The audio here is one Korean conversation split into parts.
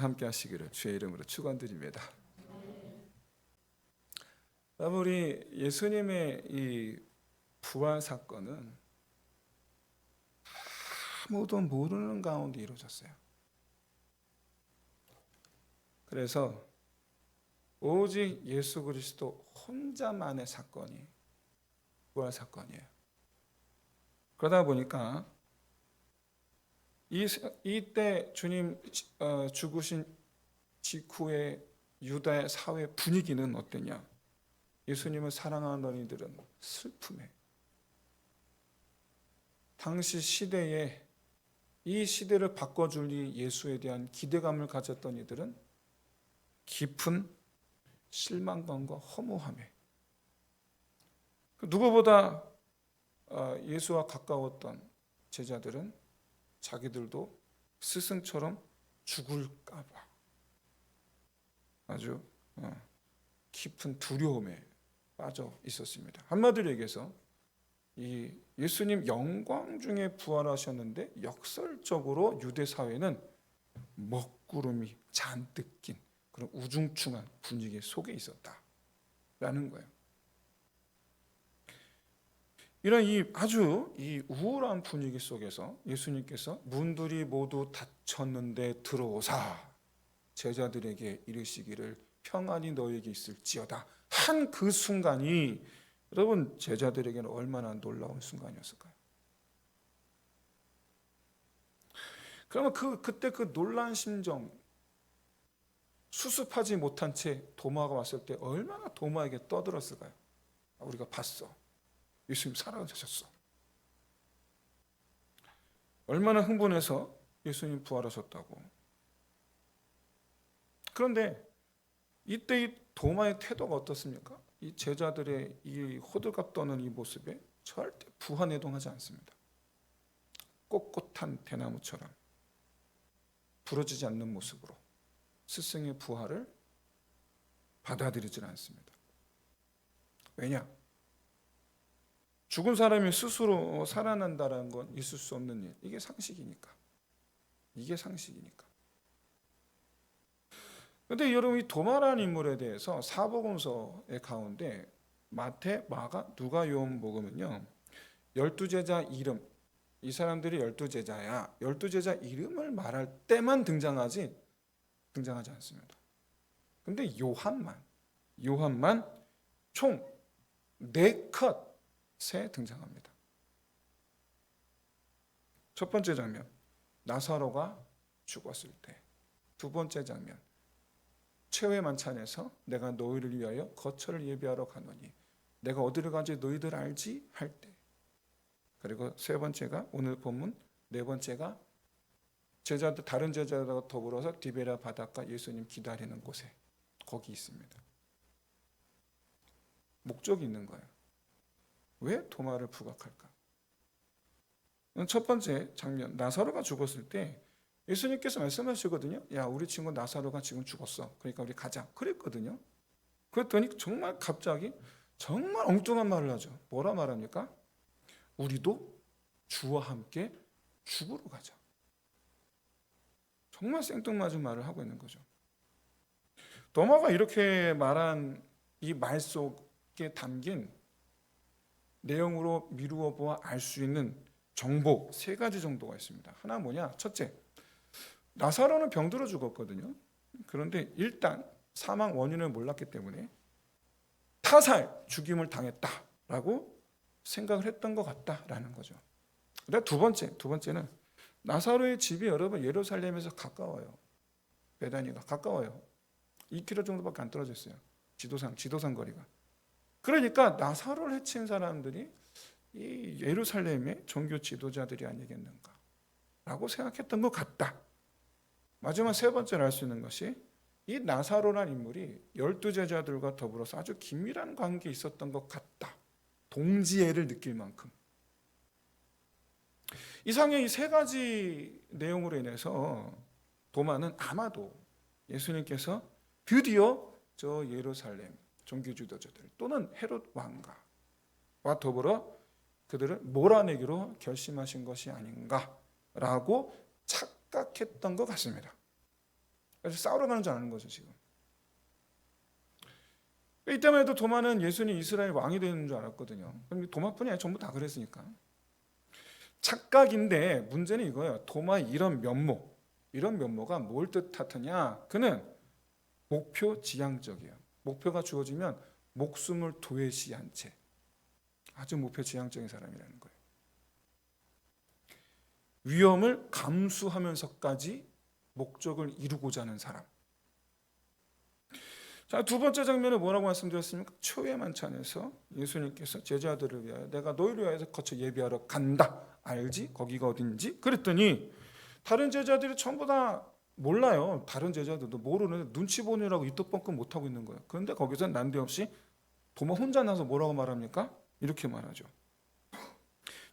함께 하시기를 주의 이름으로 축원드립니다. 여러분, 우리 예수님의 이 부활 사건은 아무도 모르는 가운데 이루어졌어요. 그래서 오직 예수 그리스도 혼자만의 사건이 부활 사건이에요. 그러다 보니까 이때 주님 죽으신 직후에 유다의 사회 분위기는 어땠냐? 예수님을 사랑하는 어린이들은 슬픔에, 당시 시대에 이 시대를 바꿔줄 이 예수에 대한 기대감을 가졌던 이들은 깊은 실망감과 허무함에, 누구보다 예수와 가까웠던 제자들은 자기들도 스승처럼 죽을까 봐 아주 깊은 두려움에 빠져 있었습니다. 한마디로 얘기해서 이 예수님 영광 중에 부활하셨는데 역설적으로 유대 사회는 먹구름이 잔뜩 낀 그런 우중충한 분위기 속에 있었다라는 거예요. 이런 아주 우울한 분위기 속에서 예수님께서 문들이 모두 닫혔는데 들어오사 제자들에게 이르시기를 평안이 너에게 있을지어다 한 그 순간이 여러분 제자들에게는 얼마나 놀라운 순간이었을까요? 그러면 그때 그 놀란 심정 수습하지 못한 채 도마가 왔을 때 얼마나 도마에게 떠들었을까요? 우리가 봤어. 예수님 살아나셨어. 얼마나 흥분해서 예수님 부활하셨다고. 그런데 이때 이 도마의 태도가 어떻습니까? 이 제자들의 이 호들갑 떠는 이 모습에 절대 부하내동하지 않습니다. 꼿꼿한 대나무처럼 부러지지 않는 모습으로 스승의 부활을 받아들이지 않습니다. 왜냐? 죽은 사람이 스스로 살아난다는 건 있을 수 없는 일. 이게 상식이니까. 그런데 여러분 이 도마라는 인물에 대해서 사복음서의 가운데 마태, 마가, 누가, 요한복음은요 12제자 이름, 이 사람들이 12제자야 12제자 이름을 말할 때만 등장하지 않습니다. 근데 요한만 총 4컷에 등장합니다. 첫 번째 장면, 나사로가 죽었을 때. 두 번째 장면, 최후의 만찬에서 내가 너희를 위하여 거처를 예비하러 가노니 내가 어디를 간지 너희들 알지? 할 때. 그리고 세 번째가 오늘 본문, 네 번째가 다른 제자들과 더불어서 디베랴 바닷가 예수님 기다리는 곳에 거기 있습니다. 목적이 있는 거예요. 왜 도마를 부각할까? 첫 번째 장면, 나사로가 죽었을 때 예수님께서 말씀하시거든요. 야, 우리 친구 나사로가 지금 죽었어. 그러니까 우리 가자. 그랬거든요. 그랬더니 정말 갑자기 정말 엉뚱한 말을 하죠. 뭐라 말합니까? 우리도 주와 함께 죽으러 가자. 정말 생뚱맞은 말을 하고 있는 거죠. 도마가 이렇게 말한 이 말 속에 담긴 내용으로 미루어 보아 알 수 있는 정보 3가지 정도가 있습니다. 하나 뭐냐? 첫째, 나사로는 병들어 죽었거든요. 그런데 일단 사망 원인을 몰랐기 때문에 타살, 죽임을 당했다라고 생각을 했던 것 같다라는 거죠. 그다음 두 번째는 나사로의 집이 여러분 예루살렘에서 가까워요. 베다니가 가까워요. 2km 정도밖에 안 떨어져 있어요. 지도상 거리가. 그러니까 나사로를 해친 사람들이 이 예루살렘의 종교 지도자들이 아니겠는가 라고 생각했던 것 같다. 마지막 세 번째로 알 수 있는 것이 이 나사로라는 인물이 12제자들과 더불어서 아주 긴밀한 관계에 있었던 것 같다. 동지애를 느낄 만큼. 이상의 이 3가지 내용으로 인해서 도마는 아마도 예수님께서 드디어 저 예루살렘 종교 지도자들 또는 헤롯 왕가와 더불어 그들을 몰아내기로 결심하신 것이 아닌가라고 착각했던 것 같습니다. 그래서 싸우러 가는 줄 아는 거죠 지금. 이때만 해도 도마는 예수님이 이스라엘 왕이 되는 줄 알았거든요. 그럼 도마뿐이 아니라 전부 다 그랬으니까. 착각인데 문제는 이거예요. 도마의 이런 면모가 뭘 뜻하느냐? 그는 목표 지향적이에요. 목표가 주어지면 목숨을 도외시한 채 아주 목표 지향적인 사람이라는 거예요. 위험을 감수하면서까지 목적을 이루고자 하는 사람. 자, 두 번째 장면은 뭐라고 말씀드렸습니까? 초회 만찬에서 예수님께서 제자들을 위하여 내가 너희를 위하여 거쳐 예비하러 간다. 알지? 거기가 어딘지? 그랬더니 다른 제자들이 전부 다 몰라요. 다른 제자들도 모르는데 눈치 보느라고 이떡 뻥끗 못하고 있는 거예요. 그런데 거기서 난데없이 도마 혼자 나서 뭐라고 말합니까? 이렇게 말하죠.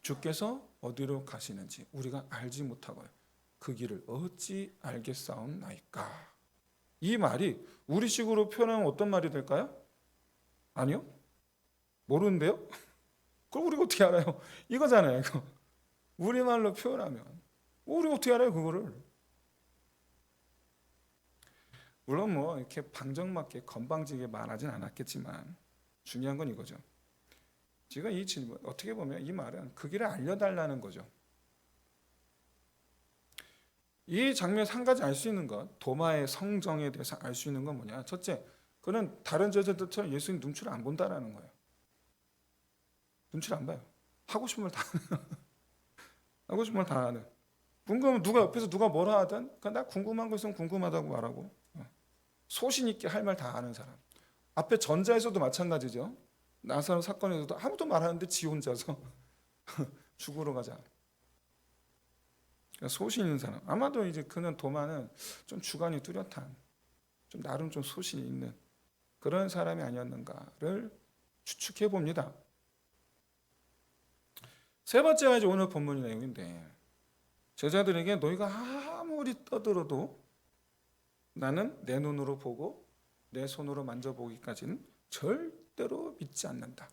주께서 어디로 가시는지 우리가 알지 못하고요. 그 길을 어찌 알겠사옵나이까. 이 말이 우리식으로 표현하면 어떤 말이 될까요? 아니요. 모르는데요? 그럼 우리가 어떻게 알아요? 이거잖아요. 이거. 우리말로 표현하면 우리가 어떻게 알아요? 그거를. 물론 뭐 이렇게 방정맞게 건방지게 말하진 않았겠지만 중요한 건 이거죠. 지금 이 질문 어떻게 보면 이 말은 그 길을 알려달라는 거죠. 이 장면에서 한 가지 알 수 있는 것, 도마의 성정에 대해서 알 수 있는 건 뭐냐? 첫째, 그는 다른 제자들처럼 예수님 눈치를 안 본다라는 거예요. 눈치를 안 봐요. 하고 싶은 걸 다 하고 싶은 걸 다 하는. 궁금하면 누가 옆에서 누가 뭐라 하든 나 궁금한 거 있으면 궁금하다고 말하고 소신 있게 할 말 다 하는 사람. 앞에 전자에서도 마찬가지죠. 나사로 사건에서도 아무도 말하는데 지 혼자서 죽으러 가자. 그러니까 소신 있는 사람. 아마도 이제 그는 도마는 좀 주관이 뚜렷한, 좀 나름 좀 소신이 있는 그런 사람이 아니었는가를 추측해 봅니다. 세 번째가 이제 오늘 본문 내용인데 제자들에게 너희가 아무리 떠들어도 나는 내 눈으로 보고 내 손으로 만져보기까지는 절대로 믿지 않는다.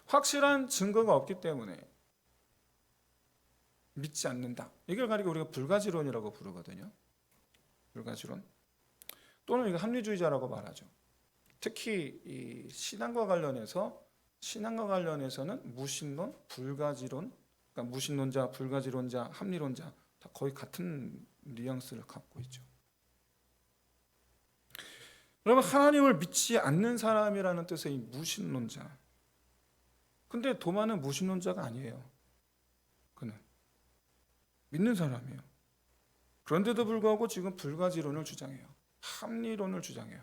확실한 증거가 없기 때문에 믿지 않는다. 이걸 가리켜 우리가 불가지론이라고 부르거든요. 불가지론. 또는 이거 합리주의자라고 말하죠. 특히 이 신앙과 관련해서는 무신론, 불가지론, 그러니까 무신론자, 불가지론자, 합리론자 다 거의 같은 뉘앙스를 갖고 있죠. 그러면 하나님을 믿지 않는 사람이라는 뜻의 이 무신론자. 근데 도마는 무신론자가 아니에요. 그는 믿는 사람이에요. 그런데도 불구하고 지금 불가지론을 주장해요. 합리론을 주장해요.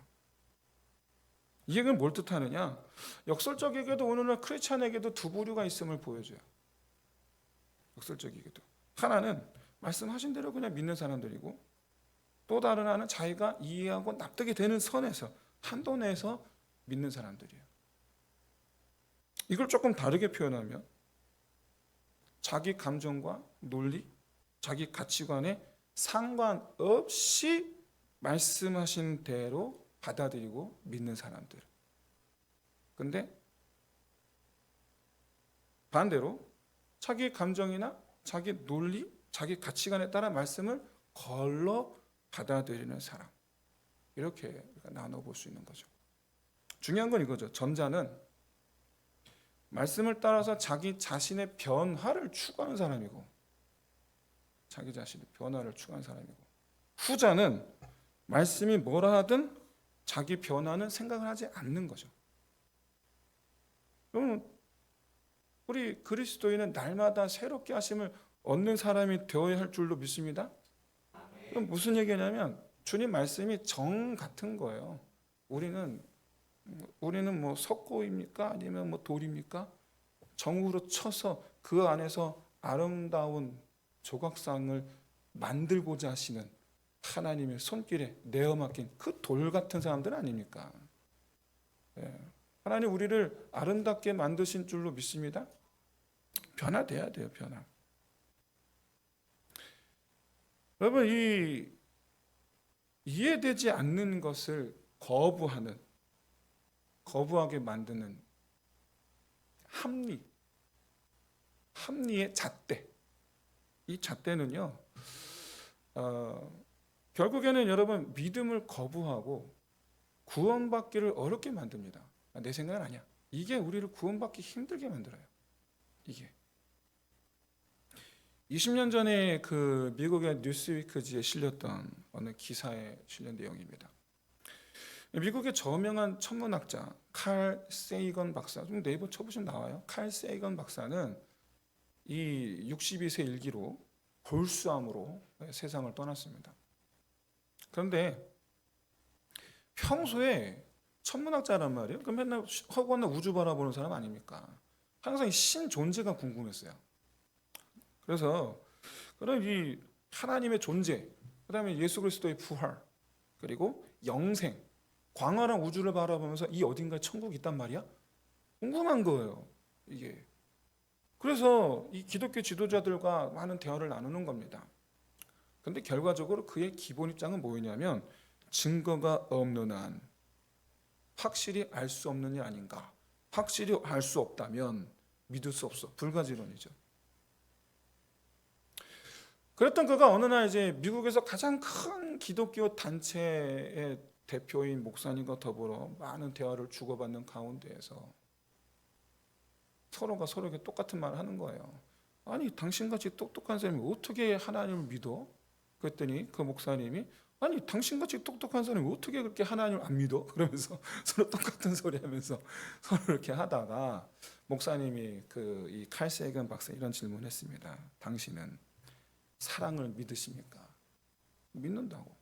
이게 뭘 뜻하느냐? 역설적이게도 오늘날 크리스찬에게도 두 부류가 있음을 보여줘요. 역설적이게도. 하나는 말씀하신 대로 그냥 믿는 사람들이고 또 다른 하나는 자기가 이해하고 납득이 되는 선에서 한도 내에서 믿는 사람들이에요. 이걸 조금 다르게 표현하면 자기 감정과 논리, 자기 가치관에 상관없이 말씀하신 대로 받아들이고 믿는 사람들. 근데 반대로 자기 감정이나 자기 논리, 자기 가치관에 따라 말씀을 걸러 받아들이는 사람. 이렇게 나눠볼 수 있는 거죠. 중요한 건 이거죠. 전자는 말씀을 따라서 자기 자신의 변화를 추구하는 사람이고 자기 자신의 변화를 추구하는 사람이고 후자는 말씀이 뭐라 하든 자기 변화는 생각을 하지 않는 거죠. 그러면 우리 그리스도인은 날마다 새롭게 하심을 얻는 사람이 되어야 할 줄로 믿습니다. 그럼 무슨 얘기냐면 주님 말씀이 정 같은 거예요. 우리는 뭐 석고입니까? 아니면 뭐 돌입니까? 정으로 쳐서 그 안에서 아름다운 조각상을 만들고자 하시는 하나님의 손길에 내어 맡긴 그 돌 같은 사람들 아닙니까? 하나님 우리를 아름답게 만드신 줄로 믿습니다. 변화돼야 돼요. 변화. 여러분 이 이해되지 않는 것을 거부하게 만드는 합리의 잣대. 이 잣대는요 결국에는 여러분 믿음을 거부하고 구원받기를 어렵게 만듭니다. 내 생각은 아니야. 이게 우리를 구원받기 힘들게 만들어요. 이게 20년 전에 그 미국의 뉴스위크지에 실렸던 어느 기사에 실린 내용입니다. 미국의 저명한 천문학자 칼 세이건 박사, 좀 네이버 쳐보시면 나와요. 칼 세이건 박사는 이 62세 일기로 볼수암으로 세상을 떠났습니다. 그런데 평소에 천문학자란 말이에요. 그 맨날 허구한 우주 바라보는 사람 아닙니까? 항상 신 존재가 궁금했어요. 그래서 그런 이 하나님의 존재, 그다음에 예수 그리스도의 부활, 그리고 영생, 광활한 우주를 바라보면서 이 어딘가에 천국이 있단 말이야? 궁금한 거예요, 이게. 그래서 이 기독교 지도자들과 많은 대화를 나누는 겁니다. 근데 결과적으로 그의 기본 입장은 뭐였냐면 증거가 없는 한 확실히 알 수 없는 일 아닌가. 확실히 알 수 없다면 믿을 수 없어. 불가지론이죠. 그랬던 그가 어느 날 이제 미국에서 가장 큰 기독교 단체의 대표인 목사님과 더불어 많은 대화를 주고받는 가운데에서 서로가 서로에게 똑같은 말을 하는 거예요. 아니, 당신같이 똑똑한 사람이 어떻게 하나님을 믿어? 그랬더니 그 목사님이 아니, 당신같이 똑똑한 사람이 어떻게 그렇게 하나님을 안 믿어? 그러면서 서로 똑같은 소리 하면서 서로 이렇게 하다가 목사님이 그 이 칼 세이건 박사 이런 질문을 했습니다. 당신은 사랑을 믿으십니까? 믿는다고.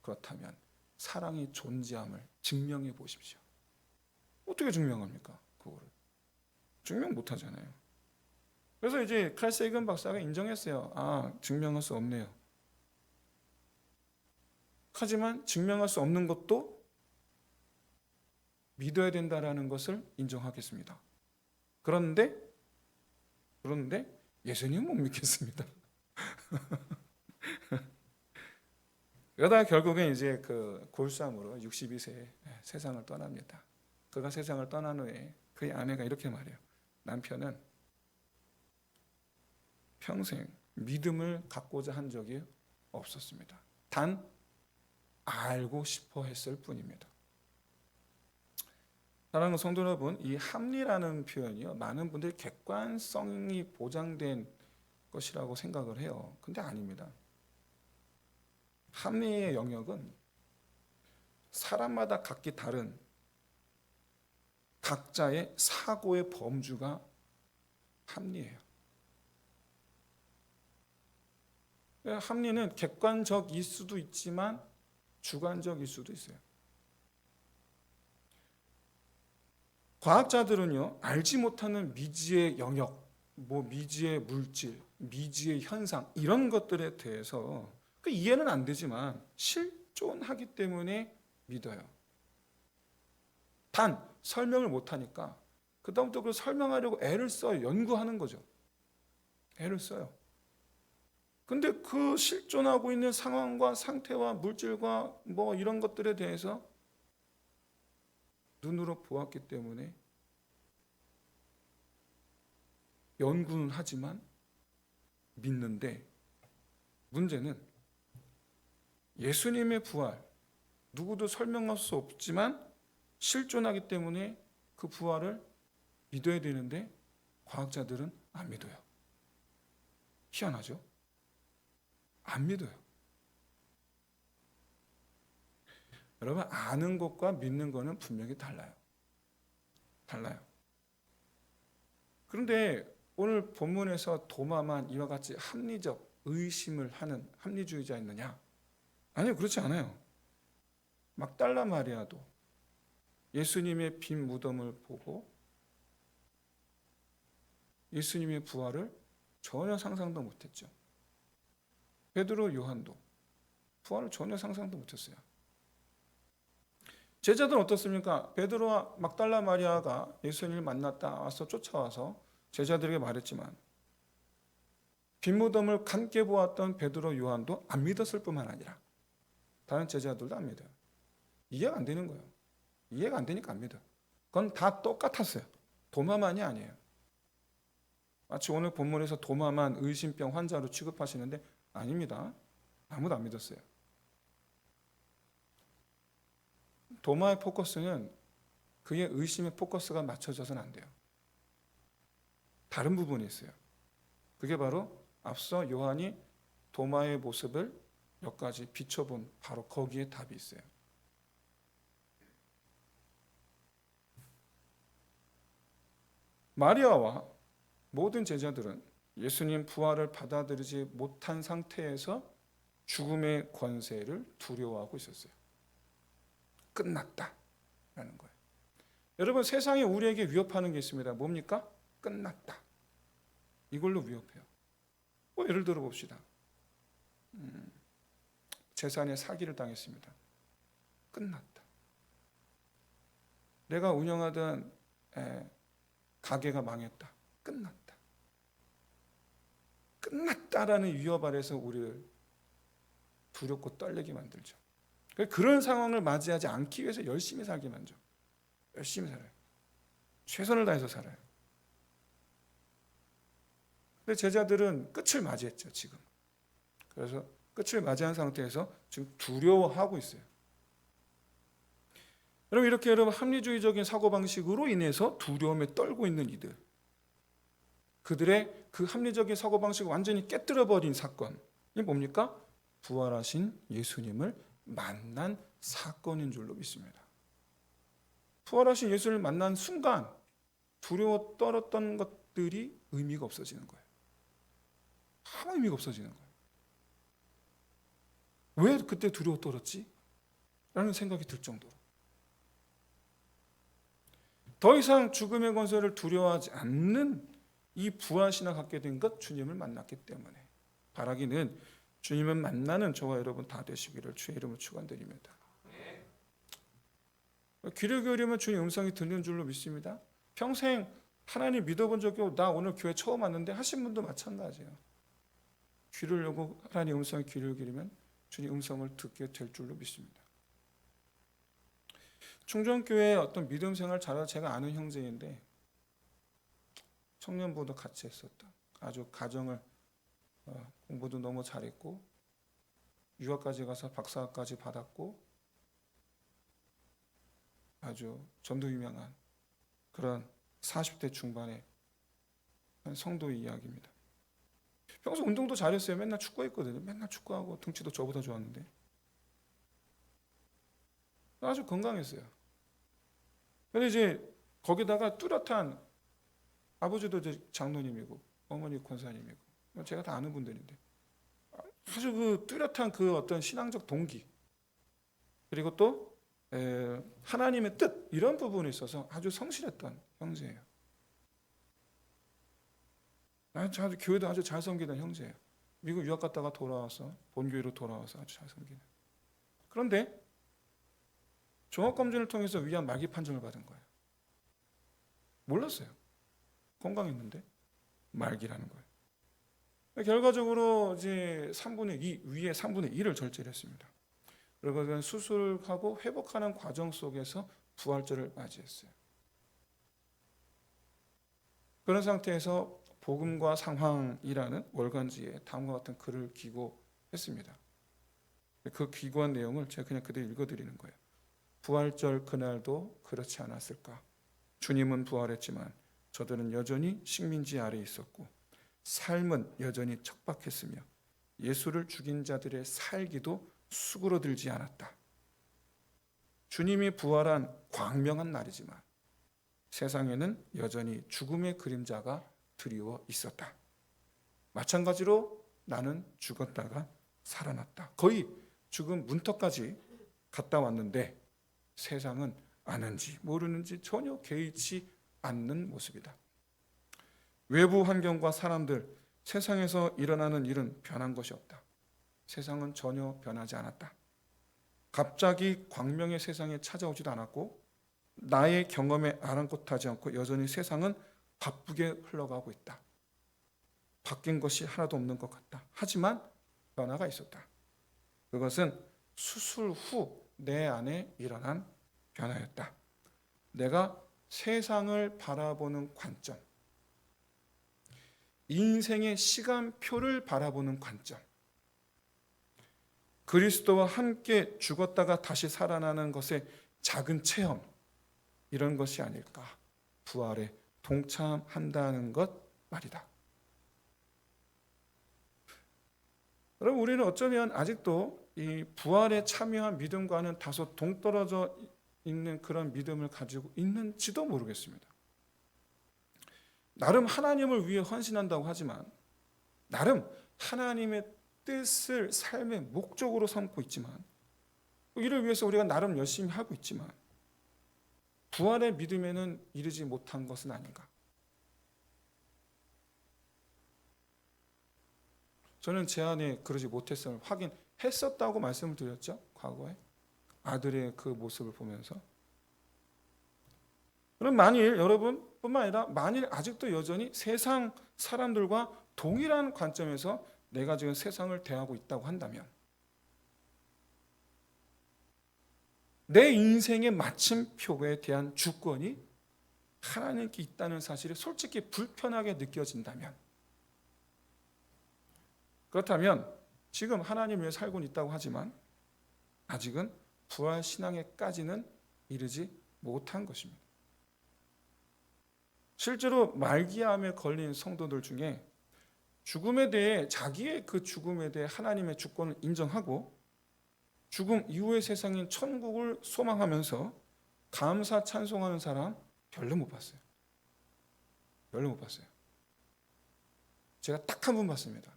그렇다면 사랑이 존재함을 증명해 보십시오. 어떻게 증명합니까? 그거를 증명 못 하잖아요. 그래서 이제 칼 세이건 박사가 인정했어요. 아, 증명할 수 없네요. 하지만 증명할 수 없는 것도 믿어야 된다라는 것을 인정하겠습니다. 그런데 예수님은 못 믿겠습니다. 그러다가 결국엔 이제 그 골수암으로 62세에 세상을 떠납니다. 그가 세상을 떠난 후에 그의 아내가 이렇게 말해요. 남편은 평생 믿음을 갖고자 한 적이 없었습니다. 단 알고 싶어 했을 뿐입니다. 사랑하는 성도 여러분, 이 합리라는 표현이요, 많은 분들이 객관성이 보장된 것이라고 생각을 해요. 근데 아닙니다. 합리의 영역은 사람마다 각기 다른 각자의 사고의 범주가 합리예요. 합리는 객관적일 수도 있지만 주관적일 수도 있어요. 과학자들은요, 알지 못하는 미지의 영역, 미지의 물질, 미지의 현상 이런 것들에 대해서 이해는 안 되지만 실존하기 때문에 믿어요. 단 설명을 못하니까 그다음부터 그걸 설명하려고 애를 써요. 연구하는 거죠. 애를 써요. 근데 그 실존하고 있는 상황과 상태와 물질과 이런 것들에 대해서 눈으로 보았기 때문에 연구는 하지만 믿는데, 문제는 예수님의 부활, 누구도 설명할 수 없지만 실존하기 때문에 그 부활을 믿어야 되는데 과학자들은 안 믿어요. 희한하죠? 안 믿어요. 여러분, 아는 것과 믿는 것은 분명히 달라요. 그런데 오늘 본문에서 도마만 이와 같이 합리적 의심을 하는 합리주의자 있느냐? 아니요, 그렇지 않아요. 막달라 마리아도 예수님의 빈 무덤을 보고 예수님의 부활을 전혀 상상도 못했죠. 베드로, 요한도 부활을 전혀 상상도 못했어요. 제자들은 어떻습니까? 베드로와 막달라 마리아가 예수님을 만났다 와서 쫓아와서 제자들에게 말했지만 빈 무덤을 함께 보았던 베드로, 요한도 안 믿었을 뿐만 아니라 다른 제자들도 안 믿어요. 이해가 안 되는 거예요. 이해가 안 되니까 안 믿어요. 그건 다 똑같았어요. 도마만이 아니에요. 마치 오늘 본문에서 도마만 의심병 환자로 취급하시는데 아닙니다. 아무도 안 믿었어요. 도마의 포커스는 그의 의심의 포커스가 맞춰져서는 안 돼요. 다른 부분이 있어요. 그게 바로 앞서 요한이 도마의 모습을 몇 가지 비춰본 바로 거기에 답이 있어요. 마리아와 모든 제자들은 예수님 부활을 받아들이지 못한 상태에서 죽음의 권세를 두려워하고 있었어요. 끝났다라는 거예요. 여러분, 세상에 우리에게 위협하는 게 있습니다. 뭡니까? 끝났다. 이걸로 위협해요. 예를 들어 봅시다. 재산에 사기를 당했습니다. 끝났다. 내가 운영하던 가게가 망했다. 끝났다. 끝났다라는 위협 아래서 우리를 두렵고 떨리게 만들죠. 그런 상황을 맞이하지 않기 위해서 열심히 살게 만들죠. 열심히 살아요. 최선을 다해서 살아요. 근데 제자들은 끝을 맞이했죠, 지금. 그래서 끝을 맞이한 상태에서 지금 두려워하고 있어요. 여러분, 이렇게 합리주의적인 사고방식으로 인해서 두려움에 떨고 있는 이들, 그들의 그 합리적인 사고방식을 완전히 깨뜨려버린 사건이 뭡니까? 부활하신 예수님을 만난 사건인 줄로 믿습니다. 부활하신 예수를 만난 순간 두려워 떨었던 것들이 의미가 없어지는 거예요. 아무 의미가 없어지는 거예요. 왜 그때 두려워 떨었지? 라는 생각이 들 정도로. 더 이상 죽음의 권세를 두려워하지 않는 이 부활신앙 갖게 된 것, 주님을 만났기 때문에. 바라기는 주님을 만나는 저와 여러분 다 되시기를 주의 이름으로 축원드립니다. 귀를 기울이면 주님 음성이 듣는 줄로 믿습니다. 평생 하나님 믿어본 적이 없고 나 오늘 교회 처음 왔는데 하신 분도 마찬가지예요. 귀를 열고 하나님 음성에 귀를 기울이면 주님 음성을 듣게 될 줄로 믿습니다. 충정교회 어떤 믿음 생활 잘하는 제가 아는 형제인데 청년부도 같이 했었다. 아주 가정을 공부도 너무 잘했고 유학까지 가서 박사까지 받았고 아주 전도 유명한 그런 40대 중반의 한 성도의 이야기입니다. 평소 운동도 잘했어요. 맨날 축구했거든요. 맨날 축구하고 등치도 저보다 좋았는데 아주 건강했어요. 근데 이제 거기다가 뚜렷한 아버지도 이제 장로님이고 어머니 권사님이고 제가 다 아는 분들인데 아주 그 뚜렷한 그 어떤 신앙적 동기 그리고 또 하나님의 뜻 이런 부분에 있어서 아주 성실했던 형제예요. 아주 교회도 아주 잘 섬기던 형제예요. 미국 유학 갔다가 돌아와서 본교회로 돌아와서 아주 잘 섬기는. 그런데 종합검진을 통해서 위암 말기 판정을 받은 거예요. 몰랐어요. 건강했는데 말기라는 거예요. 결과적으로 이제 3분의 2 위에 3분의 1을 절제를 했습니다. 그리고 수술하고 회복하는 과정 속에서 부활절을 맞이했어요. 그런 상태에서 복음과 상황이라는 월간지에 다음과 같은 글을 기고했습니다. 그 기고한 내용을 제가 그냥 그대로 읽어드리는 거예요. 부활절 그날도 그렇지 않았을까? 주님은 부활했지만 저들은 여전히 식민지 아래에 있었고 삶은 여전히 척박했으며 예수를 죽인 자들의 살기도 수그러들지 않았다. 주님이 부활한 광명한 날이지만 세상에는 여전히 죽음의 그림자가 드리워 있었다. 마찬가지로 나는 죽었다가 살아났다. 거의 죽음 문턱까지 갔다 왔는데 세상은 아는지 모르는지 전혀 개의치 않는 모습이다. 외부 환경과 사람들, 세상에서 일어나는 일은 변한 것이 없다. 세상은 전혀 변하지 않았다. 갑자기 광명의 세상에 찾아오지도 않았고 나의 경험에 아랑곳하지 않고 여전히 세상은 바쁘게 흘러가고 있다. 바뀐 것이 하나도 없는 것 같다. 하지만 변화가 있었다. 그것은 수술 후 내 안에 일어난 변화였다. 내가 세상을 바라보는 관점, 인생의 시간표를 바라보는 관점, 그리스도와 함께 죽었다가 다시 살아나는 것의 작은 체험, 이런 것이 아닐까. 부활에 동참한다는 것 말이다. 여러분, 우리는 어쩌면 아직도 이 부활에 참여한 믿음과는 다소 동떨어져 있는 그런 믿음을 가지고 있는지도 모르겠습니다. 나름 하나님을 위해 헌신한다고 하지만, 나름 하나님의 뜻을 삶의 목적으로 삼고 있지만, 이를 위해서 우리가 나름 열심히 하고 있지만, 부활의 믿음에는 이르지 못한 것은 아닌가. 저는 제 안에 그러지 못했음을 확인했었다고 말씀을 드렸죠. 과거에 아들의 그 모습을 보면서. 그럼 만일 여러분뿐만 아니라 만일 아직도 여전히 세상 사람들과 동일한 관점에서 내가 지금 세상을 대하고 있다고 한다면, 내 인생의 마침표에 대한 주권이 하나님께 있다는 사실이 솔직히 불편하게 느껴진다면, 그렇다면 지금 하나님 위해 살고 있다고 하지만 아직은 부활 신앙에까지는 이르지 못한 것입니다. 실제로 말기암에 걸린 성도들 중에 죽음에 대해, 자기의 그 죽음에 대해 하나님의 주권을 인정하고 죽음 이후의 세상인 천국을 소망하면서 감사 찬송하는 사람 별로 못 봤어요. 별로 못 봤어요. 제가 딱 한 번 봤습니다.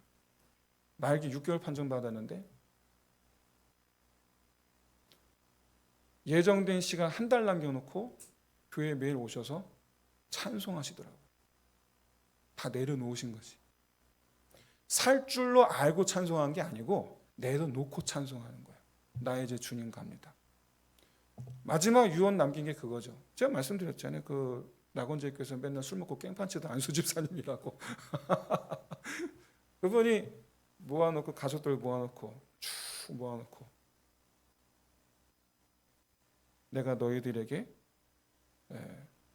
말기 6개월 판정 받았는데 예정된 시간 한 달 남겨놓고 교회에 매일 오셔서 찬송하시더라고요. 다 내려놓으신 거지. 살 줄로 알고 찬송한 게 아니고 내려놓고 찬송하는 거예요. 나의 제 주님 갑니다. 마지막 유언 남긴 게 그거죠. 제가 말씀드렸잖아요. 그 낙원제교에서 맨날 술 먹고 깽판 치던 안수 집사님이라고. 그분이 모아놓고, 가족들 모아놓고 쭉 모아놓고, 내가 너희들에게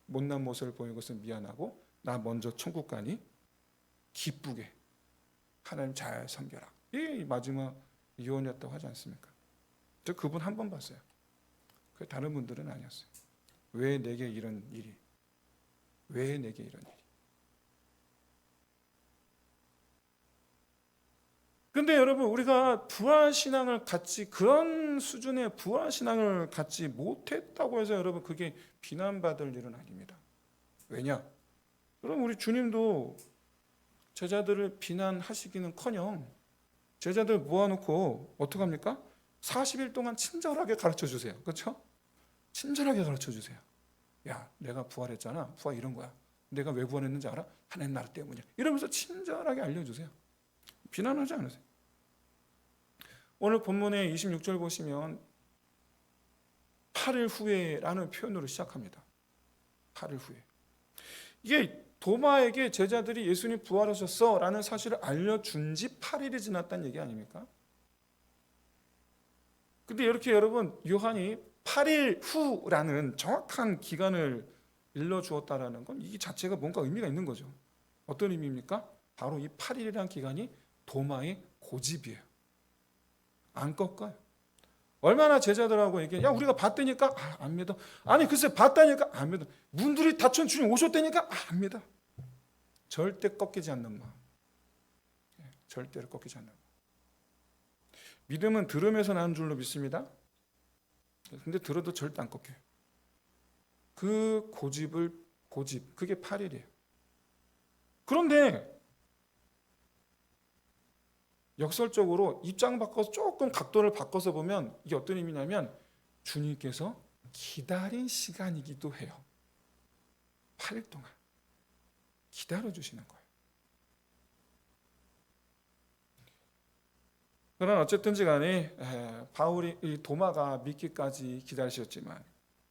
못난 모습을 보인 것은 미안하고 나 먼저 천국 가니 기쁘게 하나님 잘 섬겨라. 이게 마지막 유언이었다고 하지 않습니까? 저 그분 한 번 봤어요. 다른 분들은 아니었어요. 왜 내게 이런 일이? 왜 내게 이런 일이? 근데 여러분, 우리가 부활신앙을 갖지, 그런 수준의 부활신앙을 갖지 못했다고 해서 여러분 그게 비난받을 일은 아닙니다. 왜냐? 그럼 우리 주님도 제자들을 비난하시기는커녕 제자들 모아놓고 어떡합니까? 40일 동안 친절하게 가르쳐주세요. 그렇죠? 친절하게 가르쳐주세요. 야, 내가 부활했잖아. 부활 이런 거야. 내가 왜 부활했는지 알아? 하나님 나라 때문이야. 이러면서 친절하게 알려주세요. 비난하지 않으세요. 오늘 본문의 26절 보시면 8일 후에라는 표현으로 시작합니다. 8일 후에. 이게 도마에게 제자들이 예수님 부활하셨어 라는 사실을 알려준 지 8일이 지났다는 얘기 아닙니까? 근데 이렇게 여러분, 요한이 8일 후라는 정확한 기간을 일러주었다라는 건 이 자체가 뭔가 의미가 있는 거죠. 어떤 의미입니까? 바로 이 8일이라는 기간이 도마의 고집이에요. 안 꺾어요. 얼마나 제자들하고 얘기해. 야, 우리가 봤다니까? 안 믿어. 아니, 글쎄 봤다니까? 안 믿어. 문들이 닫힌 주님 오셨다니까? 안 믿어. 절대 꺾이지 않는 마음. 절대로 꺾이지 않는 마음. 믿음은 들음에서 나는 줄로 믿습니다. 근데 들어도 절대 안 꺾여요. 그 고집, 그게 8일이에요. 그런데 역설적으로 입장 바꿔서 조금 각도를 바꿔서 보면 이게 어떤 의미냐면 주님께서 기다린 시간이기도 해요. 8일 동안 기다려주시는 거예요. 그러나 어쨌든지 간에 바울이, 이 도마가 믿기까지 기다리셨지만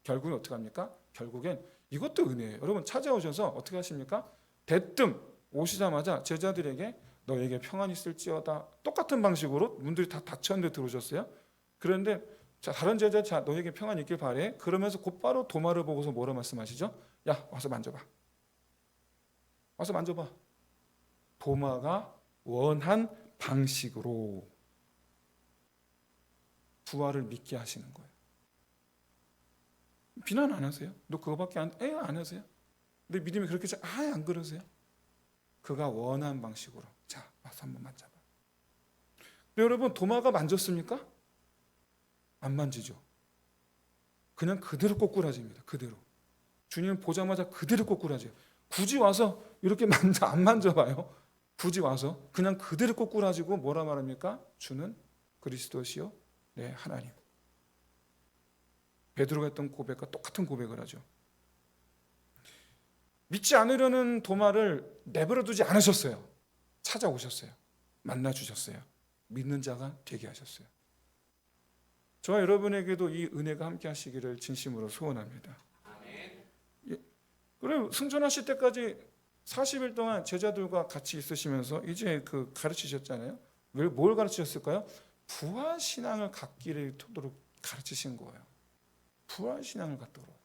결국은 어떻게 합니까? 결국엔 이것도 은혜예요. 여러분 찾아오셔서 어떻게 하십니까? 대뜸 오시자마자 제자들에게 너에게 평안이 있을지어다. 똑같은 방식으로 문들이 다 닫혔는데 들어오셨어요. 그런데 자, 다른 제자, 자, 너에게 평안이 있길 바래. 그러면서 곧바로 도마를 보고서 뭐라 말씀하시죠? 야, 와서 만져봐. 와서 만져봐. 도마가 원한 방식으로. 부활을 믿게 하시는 거예요. 비난 안 하세요? 너 그거밖에 안 하세요? 내 믿음이 그렇게 아예 안 그러세요? 그가 원한 방식으로 자 와서 한번 만져봐. 근데 여러분 도마가 만졌습니까? 안 만지죠. 그냥 그대로 꼬꾸라집니다. 그대로. 주님 보자마자 그대로 꼬꾸라져요. 굳이 와서 이렇게 안 만져봐요. 굳이 와서 그냥 그대로 꼬꾸라지고 뭐라 말합니까? 주는 그리스도시요 네 하나님. 베드로가 했던 고백과 똑같은 고백을 하죠. 믿지 않으려는 도마를 내버려 두지 않으셨어요. 찾아오셨어요. 만나주셨어요. 믿는 자가 되게 하셨어요. 저와 여러분에게도 이 은혜가 함께 하시기를 진심으로 소원합니다. 예, 그럼 승천하실 때까지 40일 동안 제자들과 같이 있으시면서 이제 그 가르치셨잖아요. 뭘 가르치셨을까요? 부활신앙을 갖기를 토록 가르치신 거예요. 부활신앙을 갖도록.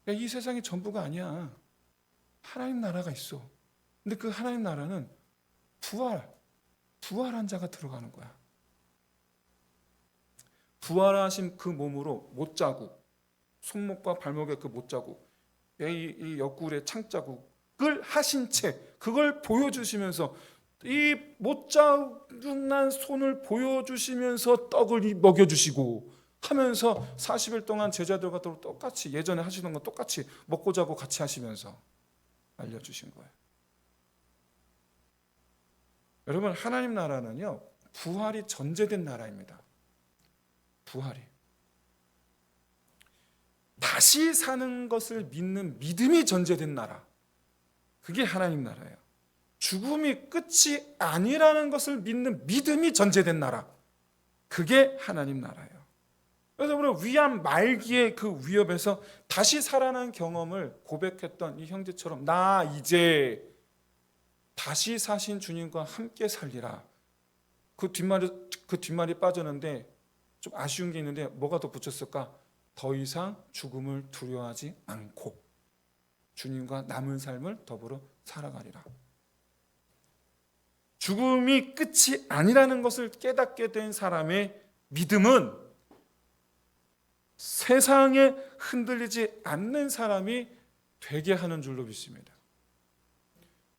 이 세상이 전부가 아니야. 하나님 나라가 있어. 근데 그 하나님 나라는 부활한 자가 들어가는 거야. 부활하신 그 몸으로 못자국, 손목과 발목의 그 못자국, 이 옆구리의 창자국을 하신 채 그걸 보여주시면서 이 못자국난 손을 보여주시면서 떡을 먹여주시고 하면서 40일 동안 제자들과 똑같이 예전에 하시던 거 똑같이 먹고 자고 같이 하시면서 알려주신 거예요. 여러분 하나님 나라는요 부활이 전제된 나라입니다. 부활이 다시 사는 것을 믿는 믿음이 전제된 나라, 그게 하나님 나라예요. 죽음이 끝이 아니라는 것을 믿는 믿음이 전제된 나라, 그게 하나님 나라예요. 그래서 우리 위암 말기의 그 위협에서 다시 살아난 경험을 고백했던 이 형제처럼 나 이제 다시 사신 주님과 함께 살리라. 그 뒷말이 빠졌는데 좀 아쉬운 게 있는데 뭐가 더 붙였을까? 더 이상 죽음을 두려워하지 않고 주님과 남은 삶을 더불어 살아가리라. 죽음이 끝이 아니라는 것을 깨닫게 된 사람의 믿음은 세상에 흔들리지 않는 사람이 되게 하는 줄로 믿습니다.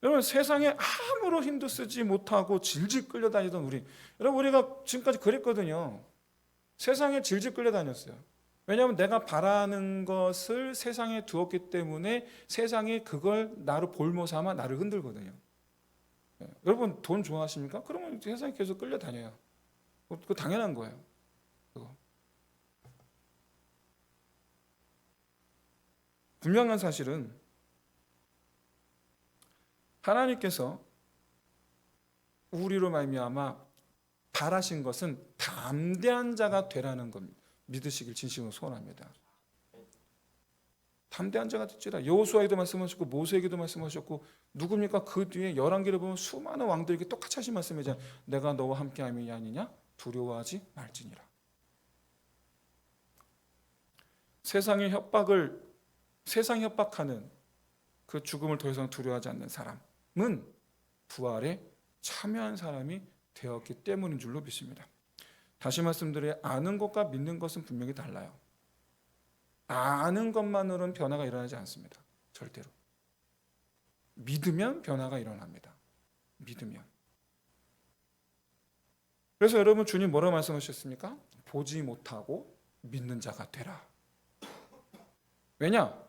여러분 세상에 아무런 힘도 쓰지 못하고 질질 끌려다니던 여러분 우리가 지금까지 그랬거든요. 세상에 질질 끌려다녔어요. 왜냐하면 내가 바라는 것을 세상에 두었기 때문에 세상이 그걸 나로 볼모 삼아 나를 흔들거든요. 여러분 돈 좋아하십니까? 그러면 세상에 계속 끌려다녀요. 그거 당연한 거예요. 그거. 분명한 사실은 하나님께서 우리로 말미암아 바라신 것은 담대한 자가 되라는 겁니다. 믿으시길 진심으로 소원합니다. 담대한 자가 되지라. 여호수아에도 말씀하셨고 모세에게도 말씀하셨고 누굽니까? 그 뒤에 열왕기를 보면 수많은 왕들에게 똑같이 하신 말씀이잖아요. 내가 너와 함께함이 아니냐? 두려워하지 말지니라. 세상 협박하는 그 죽음을 더 이상 두려워하지 않는 사람은 부활에 참여한 사람이 되었기 때문인 줄로 믿습니다. 다시 말씀드려요. 아는 것과 믿는 것은 분명히 달라요. 아는 것만으로는 변화가 일어나지 않습니다. 절대로. 믿으면 변화가 일어납니다. 믿으면. 그래서 여러분 주님 뭐라고 말씀하셨습니까? 보지 못하고 믿는 자가 되라. 왜냐?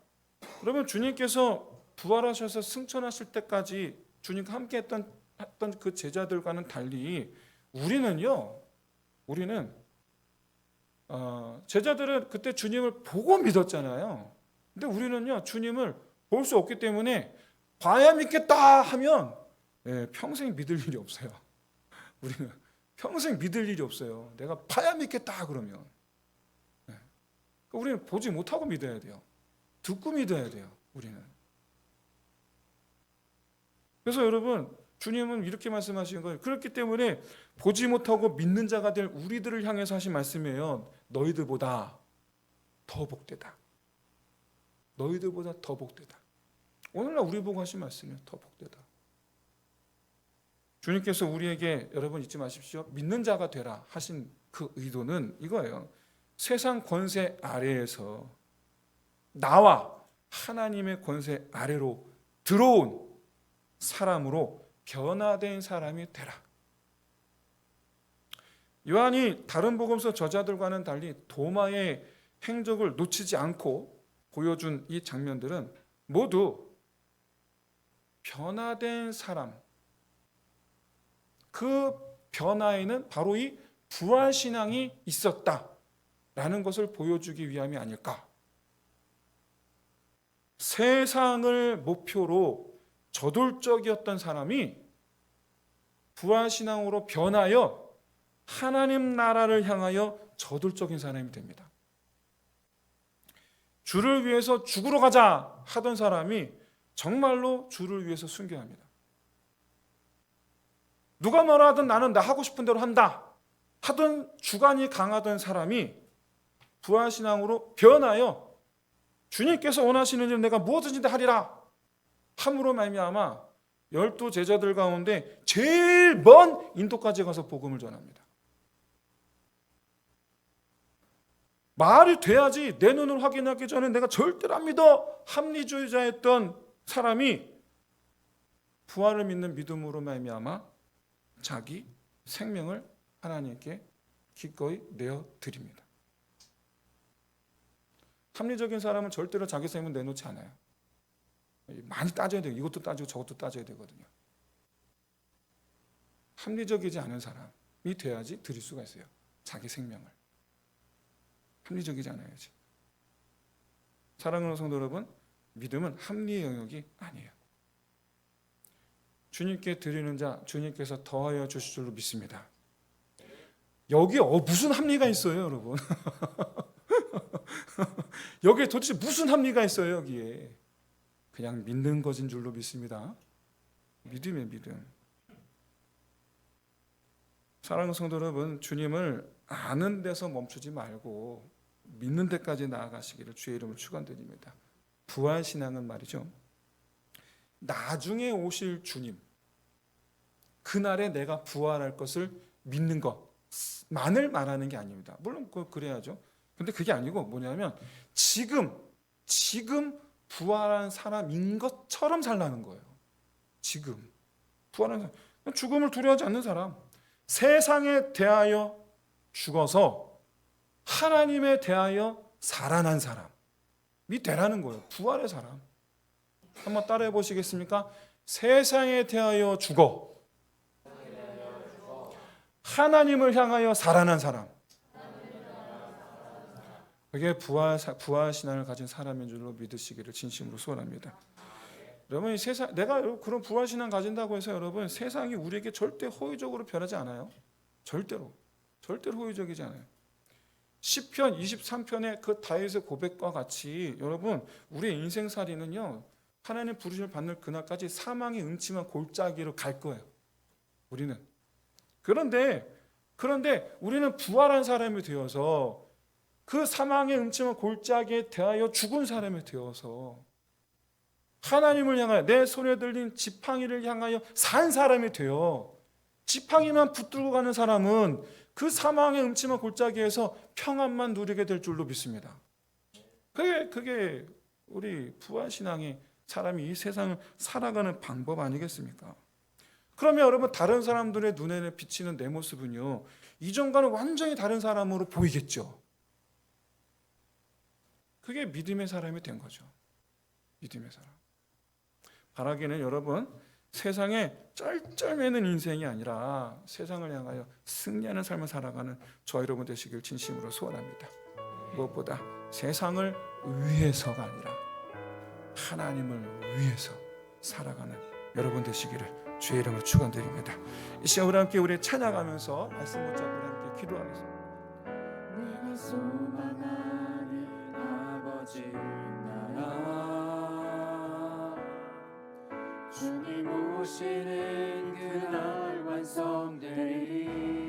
그러면 주님께서 부활하셔서 승천하실 때까지 주님과 함께 했던 그 제자들과는 달리 우리는 제자들은 그때 주님을 보고 믿었잖아요. 근데 우리는요 주님을 볼 수 없기 때문에 봐야 믿겠다 하면 평생 믿을 일이 없어요. 우리는 평생 믿을 일이 없어요. 내가 봐야 믿겠다 그러면 우리는 보지 못하고 믿어야 돼요. 듣고 믿어야 돼요. 우리는. 그래서 여러분 주님은 이렇게 말씀하시는 거예요. 그렇기 때문에 보지 못하고 믿는 자가 될 우리들을 향해서 하신 말씀이에요. 너희들보다 더 복되다. 너희들보다 더 복되다. 오늘날 우리 보고 하신 말씀이에요. 더 복되다. 주님께서 우리에게 여러분 잊지 마십시오. 믿는 자가 되라 하신 그 의도는 이거예요. 세상 권세 아래에서 나와 하나님의 권세 아래로 들어온 사람으로 변화된 사람이 되라. 요한이 다른 복음서 저자들과는 달리 도마의 행적을 놓치지 않고 보여준 이 장면들은 모두 변화된 사람, 그 변화에는 바로 이 부활신앙이 있었다라는 것을 보여주기 위함이 아닐까. 세상을 목표로 저돌적이었던 사람이 부활신앙으로 변하여 하나님 나라를 향하여 저돌적인 사람이 됩니다. 주를 위해서 죽으러 가자 하던 사람이 정말로 주를 위해서 순교합니다. 누가 뭐라 하든 나는 나 하고 싶은 대로 한다 하던 주관이 강하던 사람이 부활신앙으로 변하여 주님께서 원하시는 일 내가 무엇든지 다 하리라 함으로 말미암아 12 제자들 가운데 제일 먼 인도까지 가서 복음을 전합니다. 말이 돼야지 내 눈을 확인하기 전에 내가 절대로 안 믿어 합리주의자였던 사람이 부활을 믿는 믿음으로 말미암아 자기 생명을 하나님께 기꺼이 내어드립니다. 합리적인 사람은 절대로 자기 생명을 내놓지 않아요. 많이 따져야 돼요. 이것도 따지고 저것도 따져야 되거든요. 합리적이지 않은 사람이 돼야지 드릴 수가 있어요. 자기 생명을. 합리적이지 않아야지. 사랑하는 성도 여러분, 믿음은 합리의 영역이 아니에요. 주님께 드리는 자 주님께서 더하여 주실 줄로 믿습니다. 여기 무슨 합리가 있어요, 여러분? 여기에 도대체 무슨 합리가 있어요, 여기에? 그냥 믿는 것인 줄로 믿습니다. 믿음이에요, 믿음. 사랑하는 성도 여러분, 주님을 아는 데서 멈추지 말고 믿는 데까지 나아가시기를 주의 이름으로 축원드립니다. 부활신앙은 말이죠, 나중에 오실 주님, 그날에 내가 부활할 것을 믿는 것만을 말하는 게 아닙니다. 물론 그래야죠. 근데 그게 아니고 뭐냐면 지금 부활한 사람인 것처럼 살라는 거예요. 지금 부활한 사람, 죽음을 두려워하지 않는 사람, 세상에 대하여 죽어서 하나님에 대하여 살아난 사람이 되라는 거예요. 부활의 사람. 한번 따라해 보시겠습니까? 세상에 대하여 죽어 하나님을 향하여 살아난 사람. 그게 부활신앙을 가진 사람인 줄로 믿으시기를 진심으로 소원합니다. 여러분, 이 세상, 내가 그런 부활신앙 가진다고 해서 여러분 세상이 우리에게 절대 호의적으로 변하지 않아요. 절대로 호의적이지 않아요. 시편 23편의 그 다윗의 고백과 같이 여러분, 우리의 인생살이는요, 하나님 부르심을 받는 그날까지 사망의 음침한 골짜기로 갈 거예요. 우리는. 그런데 우리는 부활한 사람이 되어서 그 사망의 음침한 골짜기에 대하여 죽은 사람이 되어서 하나님을 향하여 내 손에 들린 지팡이를 향하여 산 사람이 되어 지팡이만 붙들고 가는 사람은 그 사망의 음침한 골짜기에서 평안만 누리게 될 줄로 믿습니다. 그게 우리 부활신앙의 사람이 이 세상을 살아가는 방법 아니겠습니까? 그러면 여러분, 다른 사람들의 눈에 비치는 내 모습은요, 이전과는 완전히 다른 사람으로 보이겠죠. 그게 믿음의 사람이 된 거죠. 믿음의 사람. 바라기는 여러분, 세상에 쩔쩔매는 인생이 아니라 세상을 향하여 승리하는 삶을 살아가는 저 여러분 되시길 진심으로 소원합니다. 무엇보다 세상을 위해서가 아니라 하나님을 위해서 살아가는 여러분 되시기를 주의 이름으로 축원드립니다. 이 시간 우리 함께 우리 찬양하면서 말씀 붙잡고 우리 함께 기도하겠습니다. 내가 소망하는 아버지 나라, 주님 오시는 그날 완성되리.